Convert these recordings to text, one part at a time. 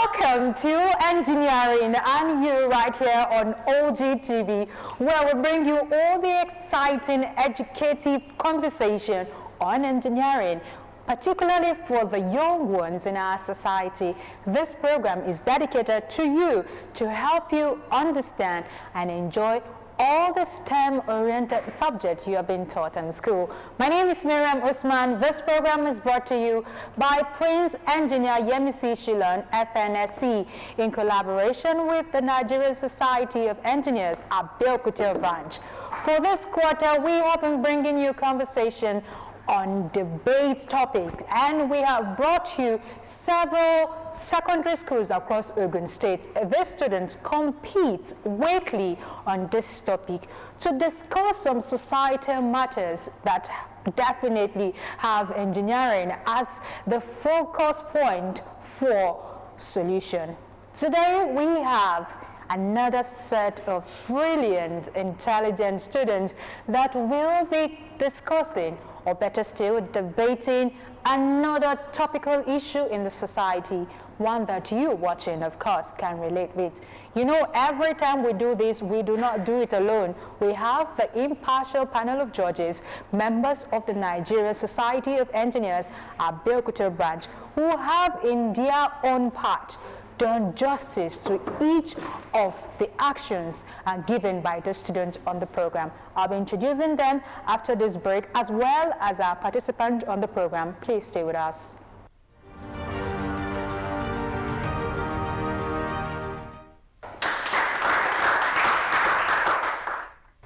Welcome to Engineering and You right here on OGTV, where we bring you all the exciting educative conversation on engineering, particularly for the young ones in our society. This program is dedicated to you to help you understand and enjoy all the STEM-oriented subjects you have been taught in school. My name is Miriam Usman. This program is brought to you by Prince Engineer Yemisi Shillong, FNSC, in collaboration with the Nigerian Society of Engineers, Abeokuta branch. For this quarter, we have been bringing you conversation on debate topics, and we have brought you several secondary schools across Ogun State. These students compete weekly on this topic to discuss some societal matters that definitely have engineering as the focus point for solution. Today we have another set of brilliant, intelligent students that will be discussing, or better still, debating another topical issue in the society, one that you watching, of course, can relate with. You know, every time we do this, we do not do it alone. We have the impartial panel of judges, members of the Nigerian Society of Engineers, Abeokuta branch, who have in their own part done justice to each of the actions given by the students on the program. I'll be introducing them after this break, as well as our participant on the program. Please stay with us.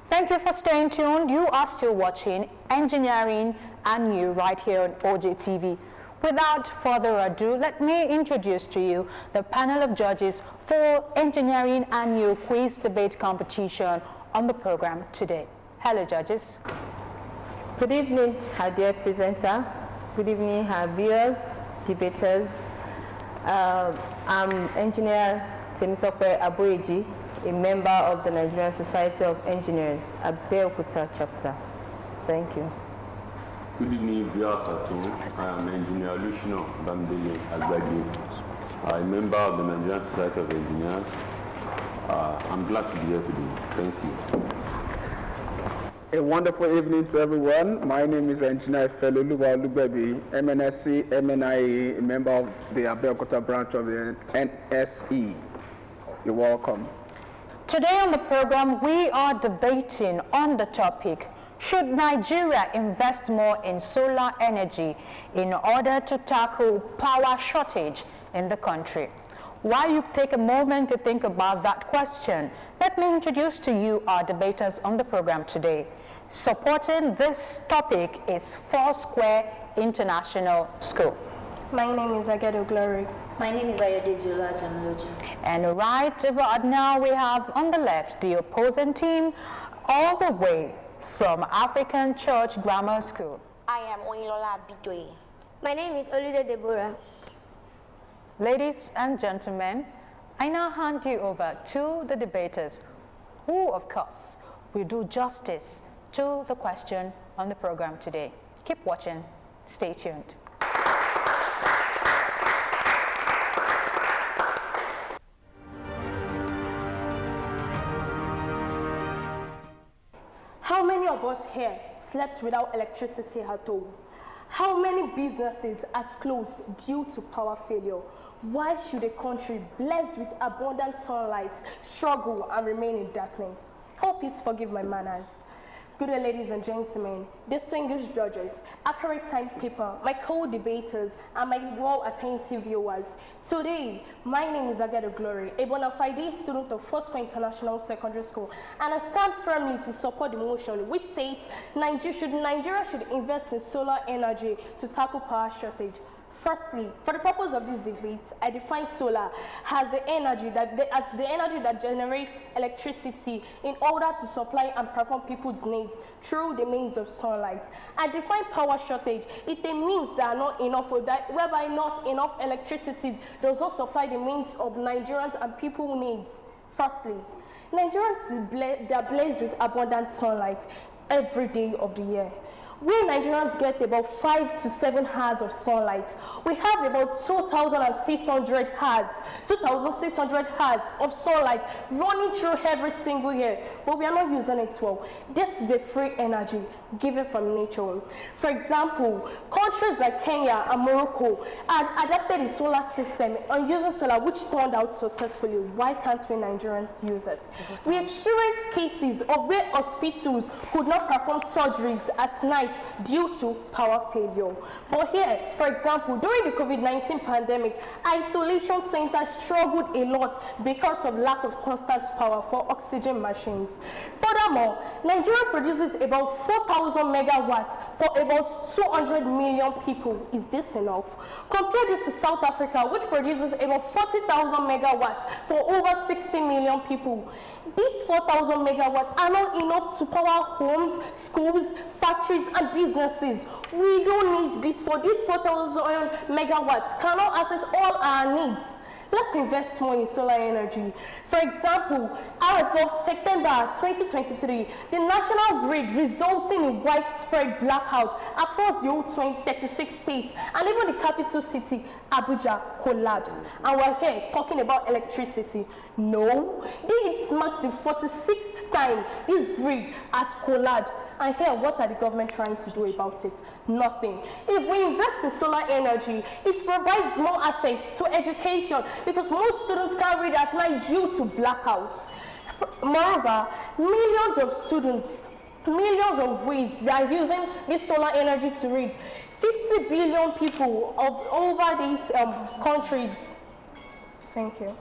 Thank you for staying tuned. You are still watching Engineering and You right here on OGTV. Without further ado, let me introduce to you the panel of judges for Engineering and You quiz debate competition on the program today. Hello, judges. Good evening, our dear presenter. Good evening, our viewers, debaters. I'm Engineer Temitope Aboyeji, a member of the Nigerian Society of Engineers, Abeokuta chapter. Thank you. Good evening, viewers at home. I am Engineer Lushino Bambele Agbagi, a member of the Nigerian Society of Engineers. I'm glad to be here today. Thank you. A wonderful evening to everyone. My name is Engineer Feloluwa Olubebi, MNSC, MNIE, a member of the Abeokuta branch of the NSE. You're welcome. Today on the program, we are debating on the topic, should Nigeria invest more in solar energy in order to tackle power shortage in the country? While you take a moment to think about that question, let me introduce to you our debaters on the program today. Supporting this topic is Foursquare International School. My name is Agedo Glory. My name is Ayodeji Olajanloju. And right about now we have on the left the opposing team, all the way from African Church Grammar School. I am Oyilola Bidoye. My name is Olude Deborah. Ladies and gentlemen, I now hand you over to the debaters, who of course will do justice to the question on the program today. Keep watching, stay tuned. How many of us here slept without electricity at home? How many businesses are closed due to power failure? Why should a country blessed with abundant sunlight struggle and remain in darkness? Oh, please forgive my manners. Good day, ladies and gentlemen, distinguished judges, accurate timekeeper, my co-debaters, and my well-attentive viewers. Today, my name is Agedo Glory, a bona fide student of Foursquare International Secondary School, and I stand firmly to support the motion which states Nigeria should invest in solar energy to tackle power shortage. Firstly, for the purpose of this debate, I define solar as the energy that generates electricity in order to supply and perform people's needs through the means of sunlight. I define power shortage. It means there are not enough of that, whereby not enough electricity does not supply the means of Nigerians and people's needs. Firstly, Nigerians are blessed with abundant sunlight every day of the year. We Nigerians get about 5 to 7 hours of sunlight. We have about 2,600 hours, 2,600 hours of sunlight running through every single year, but we are not using it well. This is a free energy given from nature. For example, countries like Kenya and Morocco had adapted a solar system and using solar, which turned out successfully. Why can't we Nigerians use it? We experienced cases of where hospitals could not perform surgeries at night due to power failure. But here, for example, during the COVID-19 pandemic, isolation centers struggled a lot because of lack of constant power for oxygen machines. Furthermore, Nigeria produces about 4,000 megawatts for about 200 million people. Is this enough? Compare this to South Africa, which produces about 40,000 megawatts for over 60 million people. These 4,000 megawatts are not enough to power homes, schools, factories, and businesses. We don't need this. For these 4,000 megawatts cannot access all our needs. Let's invest more in solar energy. For example, as of September 2023, the national grid resulting in widespread blackout across the whole 36 states, and even the capital city, Abuja, collapsed. And we're here talking about electricity. No, this marks the 46th time this grid has collapsed. And here, what are the government trying to do about it? Nothing. If we invest in solar energy, it provides more access to education because most students can't read at night due to blackouts. Moreover, millions of students, millions of ways they are using this solar energy to read. 50 billion people of over these countries. Thank you.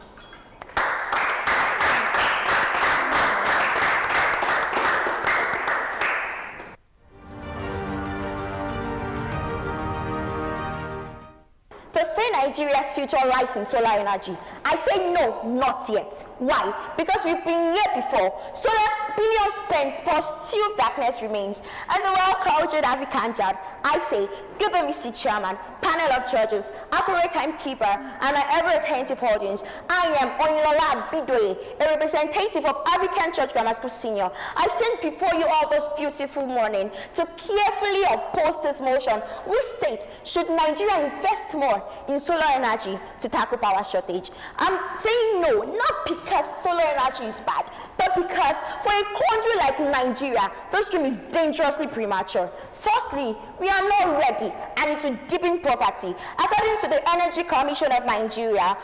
To say Nigeria's future lies in solar energy, I say no, not yet. Why? Because we've been here before. Solar billions spent, but still darkness remains. As a well-cultured African child, I say, given Mr. Chairman, panel of judges, accurate timekeeper, and an ever-attentive audience, I am Oyinlola Abidoye, a representative of African Church Grammar School Senior. I stand before you all this beautiful morning to carefully oppose this motion, which states, should Nigeria invest more in solar energy to tackle power shortage? I'm saying no, not because solar energy is bad, but because for a country like Nigeria, this dream is dangerously premature. Firstly, we are not ready, and it will deepen poverty. According to the Energy Commission of Nigeria,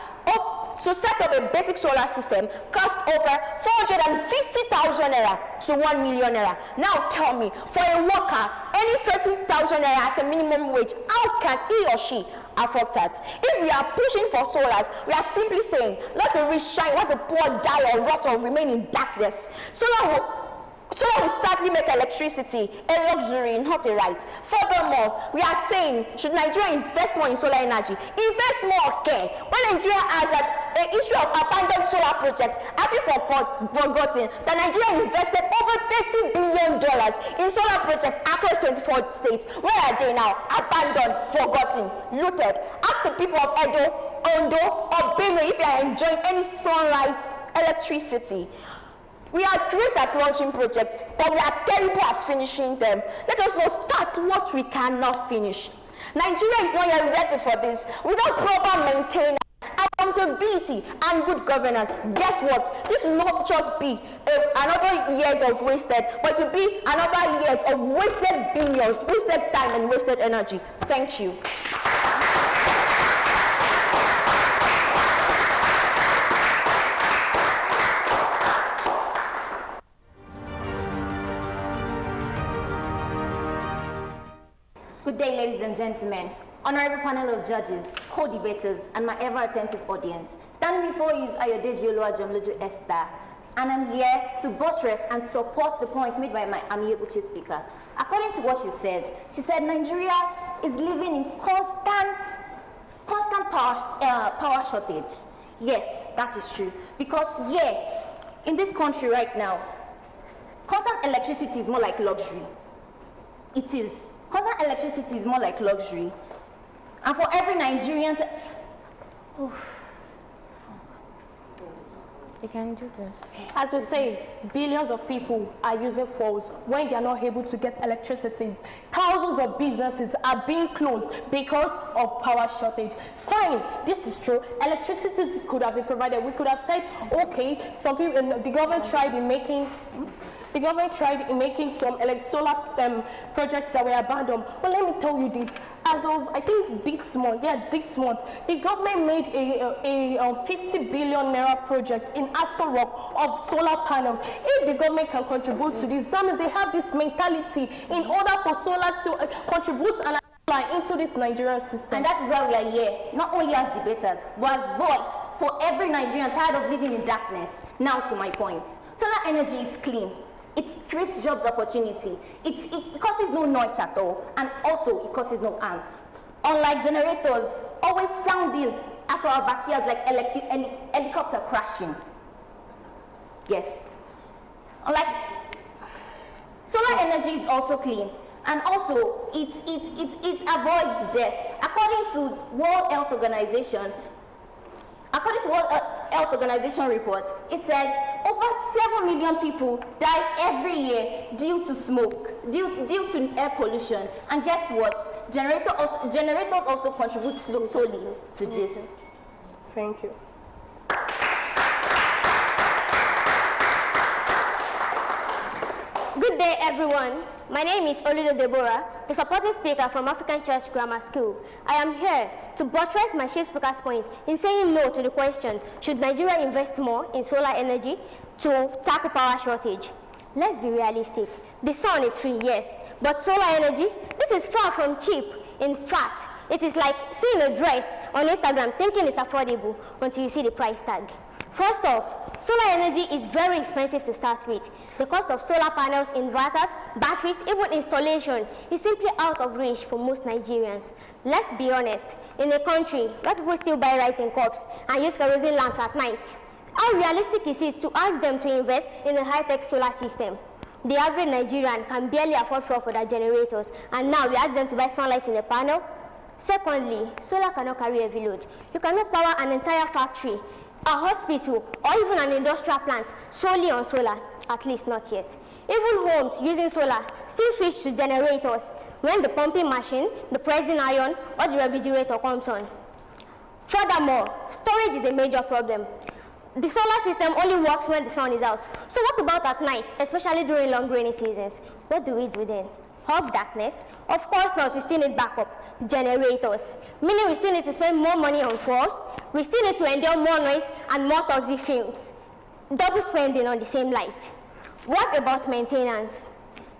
to set up a basic solar system cost over 450,000 naira to 1 million naira. Now tell me, for a worker, any 30,000 naira as a minimum wage, how can he or she afford that? If we are pushing for solars, we are simply saying, let the rich shine, let the poor die or rot or remain in darkness. Solar will sadly make electricity a luxury, not a right. Furthermore, we are saying, should Nigeria invest more in solar energy? Invest more, okay? When Nigeria has an issue of abandoned solar project, have you forgotten that Nigeria invested over $30 billion in solar projects across 24 states? Where are they now? Abandoned, forgotten, looted. Ask the people of Edo, Ondo, or Benue if they are enjoying any sunlight, electricity. We are great at launching projects, but we are terrible at finishing them. Let us not start what we cannot finish. Nigeria is not yet ready for this. Without proper maintenance, accountability, and good governance, guess what? This will not just be another years of wasted, but it will be another years of wasted billions, wasted time, and wasted energy. Thank you. Good day, ladies and gentlemen, honorable panel of judges, co-debaters, and my ever-attentive audience. Standing before you is Ayodeji Oluwajomloju Esther, and I'm here to buttress and support the points made by my amiable chief speaker. According to what she said Nigeria is living in constant power shortage. Yes, that is true. Because in this country right now, constant electricity is more like luxury. It is. Constant electricity is more like luxury. And for every Nigerian You can do this. As we say, billions of people are using phones when they are not able to get electricity. Thousands of businesses are being closed because of power shortage. Fine, this is true. Electricity could have been provided. We could have said, okay, some people, the government tried in making some solar projects that were abandoned. But let me tell you this. As of, I think this month, the government made a 50 billion naira project in Aso Rock of solar panels. If the government can contribute to this, that means they have this mentality in order for solar to contribute and into this Nigerian system. And that is why we are here, not only as debaters, but as voice for every Nigerian tired of living in darkness. Now to my point. Solar energy is clean. It creates jobs opportunity. It causes no noise at all, and also it causes no harm. Unlike generators, always sounding at our backyards like helicopter crashing. Yes. Unlike solar energy is also clean, and also it avoids death. According to World Health Organization report, it says over 7 million people die every year due to smoke, due to air pollution. And guess what? Generators also contribute solely to this. Thank you. Good day, everyone. My name is Olude Deborah, the supporting speaker from African Church Grammar School. I am here to buttress my chief speaker's point in saying no to the question, should Nigeria invest more in solar energy to tackle power shortage? Let's be realistic. The sun is free, yes, but solar energy, this is far from cheap. In fact, it is like seeing a dress on Instagram thinking it's affordable until you see the price tag. First off, solar energy is very expensive to start with. The cost of solar panels, inverters, batteries, even installation is simply out of reach for most Nigerians. Let's be honest, in a country where people still buy rice in cups and use kerosene lamps at night, how realistic is it to ask them to invest in a high-tech solar system? The average Nigerian can barely afford fuel for their generators, and now we ask them to buy sunlight in a panel? Secondly, solar cannot carry heavy load. You cannot power an entire factory, a hospital, or even an industrial plant solely on solar, at least not yet. Even homes using solar still switch to generators when the pumping machine, the pressing iron, or the refrigerator comes on. Furthermore, storage is a major problem. The solar system only works when the sun is out. So what about at night, especially during long rainy seasons? What do we do then? Have darkness? Of course not, we still need backup. Generators. Meaning we still need to spend more money on fuels, we still need to endure more noise and more toxic fumes. Double spending on the same light. What about maintenance?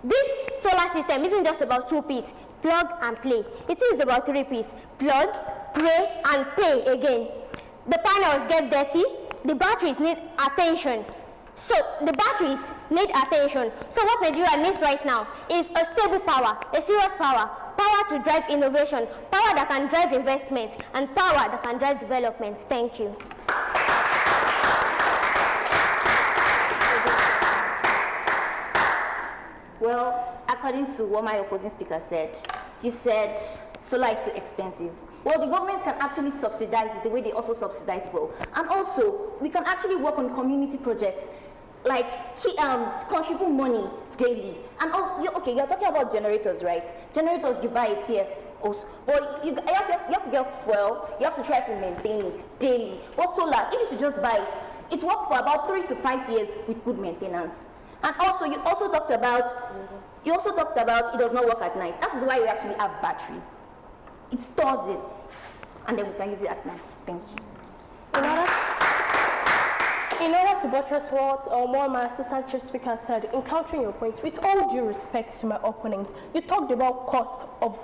This solar system isn't just about two-piece, plug and play. It is about three-piece, plug, pray, and pay again. The panels get dirty, the batteries need attention. So the batteries need attention. So what Nigeria needs right now is a stable power, a serious power, power to drive innovation, power that can drive investment, and power that can drive development. Thank you. Well, according to what my opposing speaker said, he said solar is too expensive. Well, the government can actually subsidize it the way they also subsidize fuel. And also, we can actually work on community projects, like contribute money daily. And also, you're talking about generators, right? Generators, you buy it, yes. Also, but you have to get fuel, you have to try to maintain it daily. But solar, if you should just buy it, it works for about 3 to 5 years with good maintenance. And also, you also talked about it does not work at night. That is why we actually have batteries. It stores it, and then we can use it at night. Thank you. In order to buttress what my assistant chief speaker said, in countering your point, with all due respect to my opponent, you talked about cost of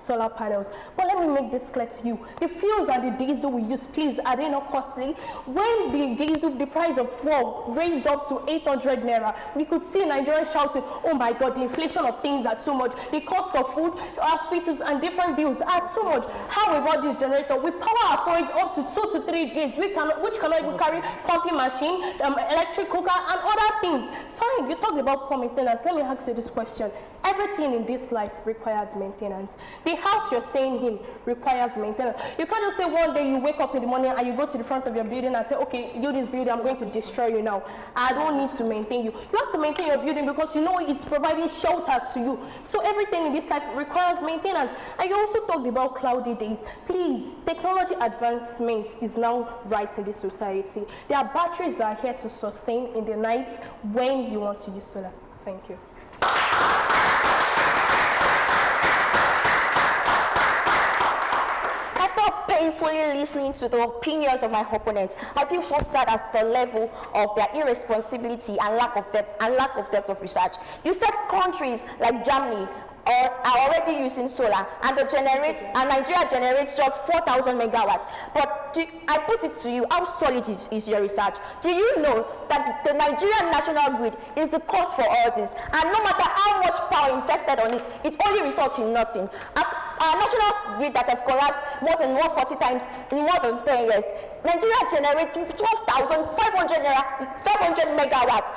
solar panels. But let me make this clear to you. The fuels and the diesel we use, please, are they not costly? When the price of fuel raised up to 800 naira, we could see Nigerians shouting, oh my God, the inflation of things are too much. The cost of food, hospitals, and different bills are too much. How about this generator? We power our phones up to 2 to 3 days, which cannot even carry pumping machine, electric cooker, and other things. Fine, you talked about poor maintenance. Let me ask you this question. Everything in this life requires maintenance. The house you're staying in requires maintenance. You can't just say one day you wake up in the morning and you go to the front of your building and say, okay, you this building, I'm going to destroy you now. I don't need to maintain you. You have to maintain your building because you know it's providing shelter to you. So everything in this life requires maintenance. And you also talked about cloudy days. Please, technology advancement is now right in this society. There are batteries that are here to sustain in the night when you want to use solar. Thank you. After painfully listening to the opinions of my opponents, I feel so sad at the level of their irresponsibility and lack of depth of research. You said countries like Germany are already using solar, and Nigeria generates just 4,000 megawatts. But I put it to you, how solid is your research? Do you know that the Nigerian national grid is the cause for all this? And no matter how much power invested on it, it only results in nothing. Our national grid that has collapsed more than 140 times in more than 10 years, Nigeria generates 12,500 megawatts,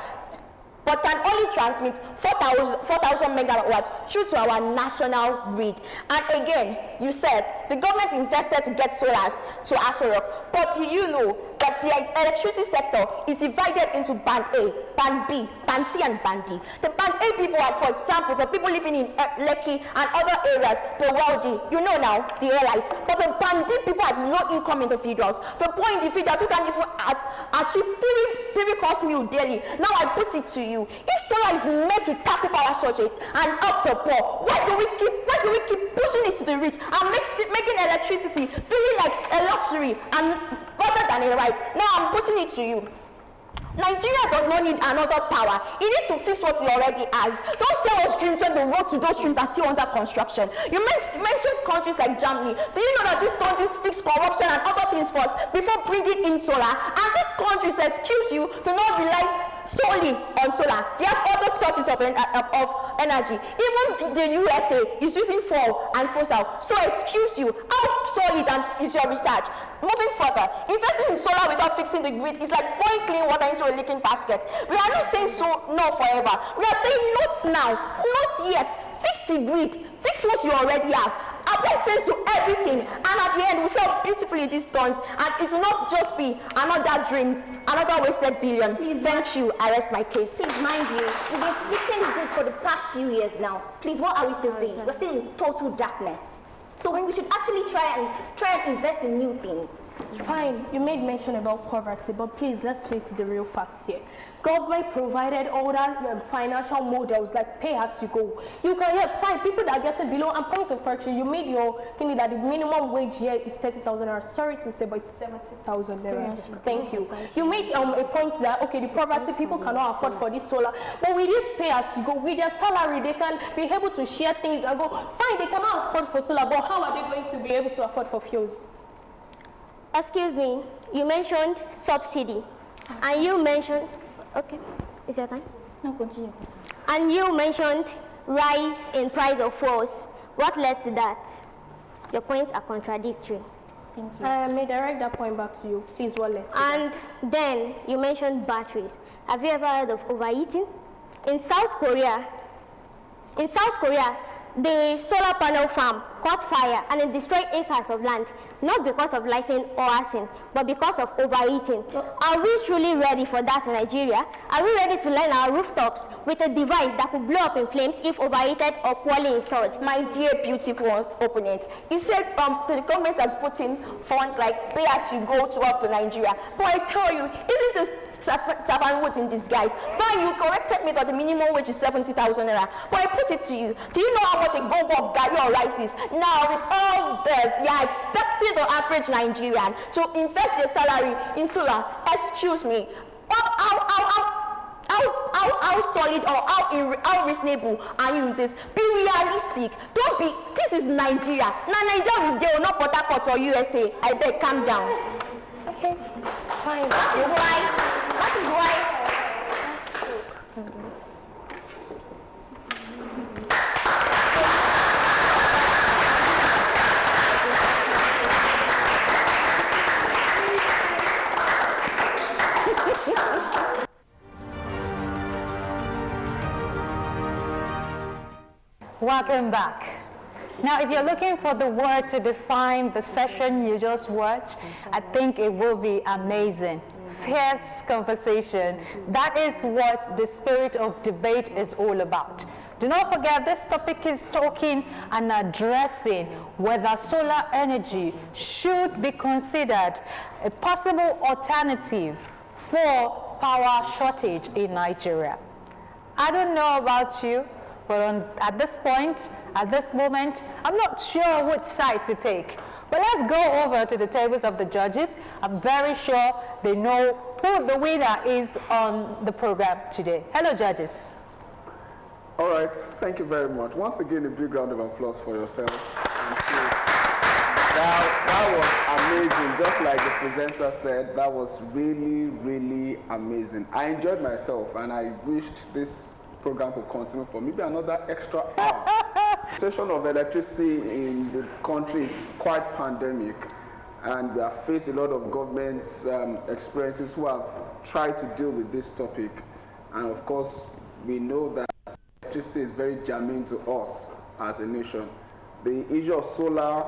but can only transmit 4,000 megawatts through to our national grid. And again, you said the government invested to get solars to Aso Rock, but do you know that the electricity sector is divided into Band A, Band B, Band C, and Band D? The Band A people are, for example, the people living in Lekki and other areas, the wealthy, you know now, the airlights. But the Band D people are low-income individuals, the poor individuals who can even achieve 3 course meal daily. Now I put it to you, if solar is meant to tackle power shortage and help the poor, why do we keep pushing it to the rich and making electricity feeling like a luxury and rather than a right? Now I'm putting it to you. Nigeria does not need another power. It needs to fix what it already has. Don't sell us dreams when the road to those dreams are still under construction. You mentioned countries like Germany. Do you know that these countries fix corruption and other things first before bringing in solar? And these countries excuse you to not rely solely on solar. They have other sources of energy. Even the USA is using coal and fossil. So excuse you, how solid is your research? Moving further, investing in solar without fixing the grid is like pouring clean water into a leaking basket. We are not saying so no forever. We are saying not now, not yet. Fix the grid, fix what you already have. Apply sense to everything, and at the end we see how beautifully this turns, and it will not just be another dreams, another wasted billion. Please, thank you, I rest my case. Please mind you, we've been fixing the grid for the past few years now. Please, what are we still saying? We're still in total darkness. So we should actually try and invest in new things. Fine, you made mention about poverty, but please, let's face the real facts here. Government provided all that financial models like pay as you go. You can find people that are getting below, and point of correction, you made your thinking that the minimum wage here is 30,000 naira. Sorry to say, but it's 70,000 naira. Yes, thank you. You made a point that, okay, the poverty people cannot afford for this solar, but with this pay as you go, with their salary, they can be able to share things and go, fine, they cannot afford for solar, but how are they going to be able to afford for fuels? Excuse me, you mentioned subsidy, and you mentioned, okay, is your time? No, continue. And you mentioned rise in price of fuels. What led to that? Your points are contradictory. Thank you. I may direct that point back to you. Please, what led to that? And then you mentioned batteries. Have you ever heard of overheating? In South Korea, the solar panel farm caught fire and it destroyed acres of land, not because of lightning or arson, but because of overheating. Are we truly ready for that in Nigeria? Are we ready to line our rooftops with a device that could blow up in flames if overheated or poorly installed? My dear beautiful opponent, you said the government has put in funds like pay as you go to help to Nigeria. But I tell you, isn't this servanthood in disguise? Fine, you corrected me that the minimum wage is 70,000 naira. But I put it to you, do you know how much a go of gari or rice is? Now, with all this, you are expecting the average Nigerian to invest their salary in solar. Excuse me. How solid or how reasonable are you in this? Be realistic. Don't be. This is Nigeria. Now Nigeria will not Port Harcourt or USA. I beg, calm down. Okay, fine. That is why. Welcome back. Now, if you're looking for the word to define the session you just watched, I think it will be amazing. Fierce conversation. That is what the spirit of debate is all about. Do not forget, this topic is talking and addressing whether solar energy should be considered a possible alternative for power shortage in Nigeria. I don't know about you, but at this point, at this moment, I'm not sure which side to take. But let's go over to the tables of the judges. I'm very sure they know who the winner is on the program today. Hello, judges. All right, thank you very much. Once again, a big round of applause for yourselves. That was amazing. Just like the presenter said, that was really, really amazing. I enjoyed myself, and I wished this program could continue for maybe another extra hour. The situation of electricity in the country is quite pandemic, and we have faced a lot of government experiences who have tried to deal with this topic. And of course, we know that electricity is very germane to us as a nation. The issue of solar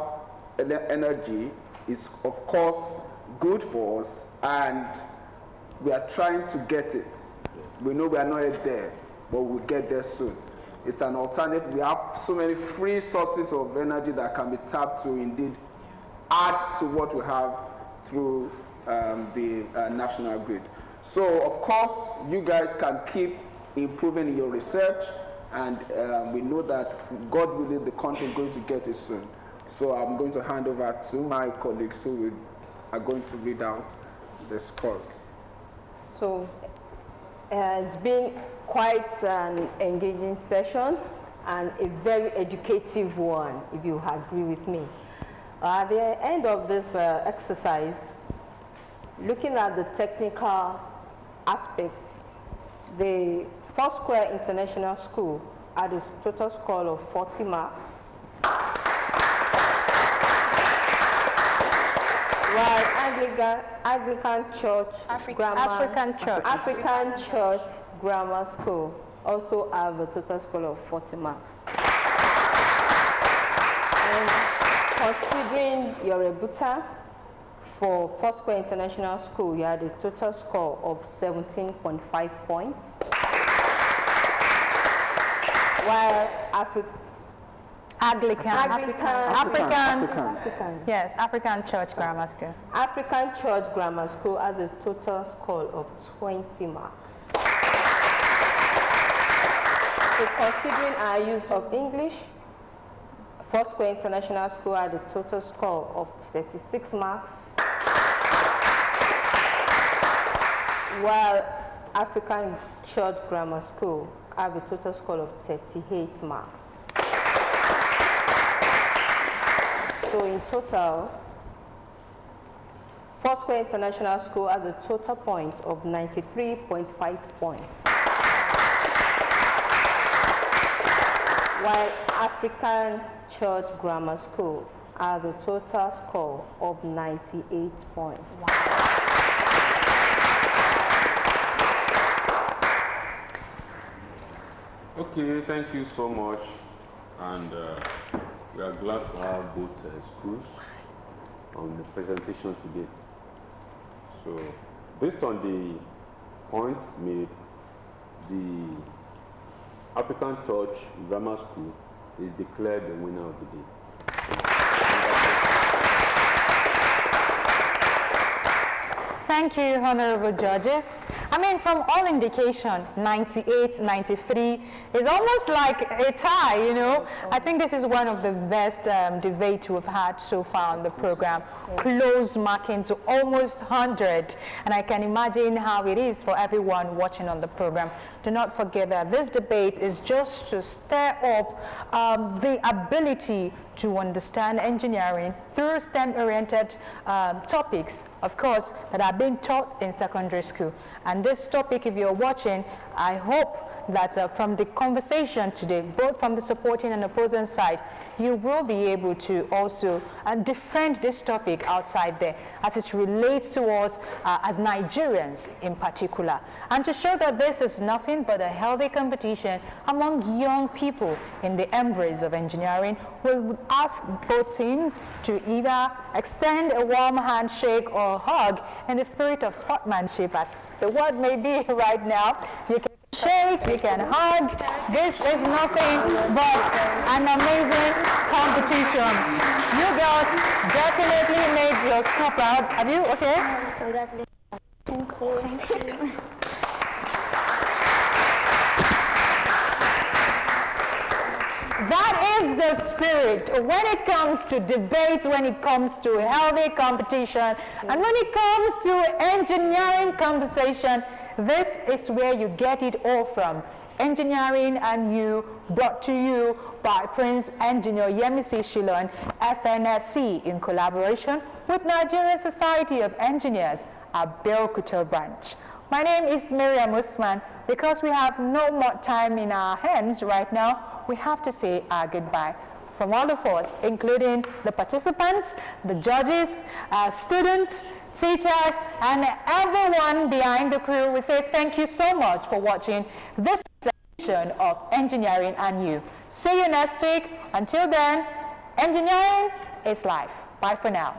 energy is, of course, good for us, and we are trying to get it. We know we are not yet there, but we'll get there soon. It's an alternative. We have so many free sources of energy that can be tapped to indeed add to what we have through the national grid. So, of course, you guys can keep improving in your research, and we know that God willing, the country is going to get it soon. So I'm going to hand over to my colleagues who are going to read out the scores. So it's been quite an engaging session and a very educative one, if you agree with me. At the end of this exercise, looking at the technical aspect, the Foursquare International School had a total score of 40 marks, while African Church Grammar School also have a total score of 40 marks. And considering your rebuttal for Foursquare International School, you had a total score of 17.5 points, while African Church Grammar School. African Church Grammar School has a total score of 20 marks. So considering our use of English, Foursquare International School had a total score of 36 marks, while African Church Grammar School have a total score of 38 marks. So in total, Foursquare International School has a total point of 93.5 points, while African Church Grammar School has a total score of 98 points. Wow. Okay, thank you so much, and we are glad to have both schools on the presentation today. So, based on the points made, the African Church Grammar School is declared the winner of the day. Thank you, honorable judges. I mean, from all indication, 98, 93 is almost like a tie, you know. I think this is one of the best debates we've had so far on the program. Close marking to almost 100. And I can imagine how it is for everyone watching on the program. Do not forget that this debate is just to stir up the ability to understand engineering through STEM-oriented topics, of course, that are being taught in secondary school. And this topic, if you're watching, I hope that from the conversation today, both from the supporting and opposing side, you will be able to also defend this topic outside there as it relates to us as Nigerians in particular. And to show that this is nothing but a healthy competition among young people in the embrace of engineering, we'll ask both teams to either extend a warm handshake or hug in the spirit of sportsmanship, as the word may be right now. You can shake, you can hug. This is nothing but an amazing competition. You girls definitely made your school proud. Have you? Okay? Congratulations. Thank you. That is the spirit when it comes to debate, when it comes to healthy competition, and when it comes to engineering conversation. This is where you get it all from. Engineering and You, brought to you by Prince Engineer Yemisi Shilon, FNSC, in collaboration with Nigerian Society of Engineers, Abeokuta branch. My name is Miriam Usman. Because we have no more time in our hands right now, we have to say our goodbye. From all of us, including the participants, the judges, students, teachers, and everyone behind the crew, we say thank you so much for watching this edition of Engineering and You. See you next week. Until then, engineering is life. Bye for now.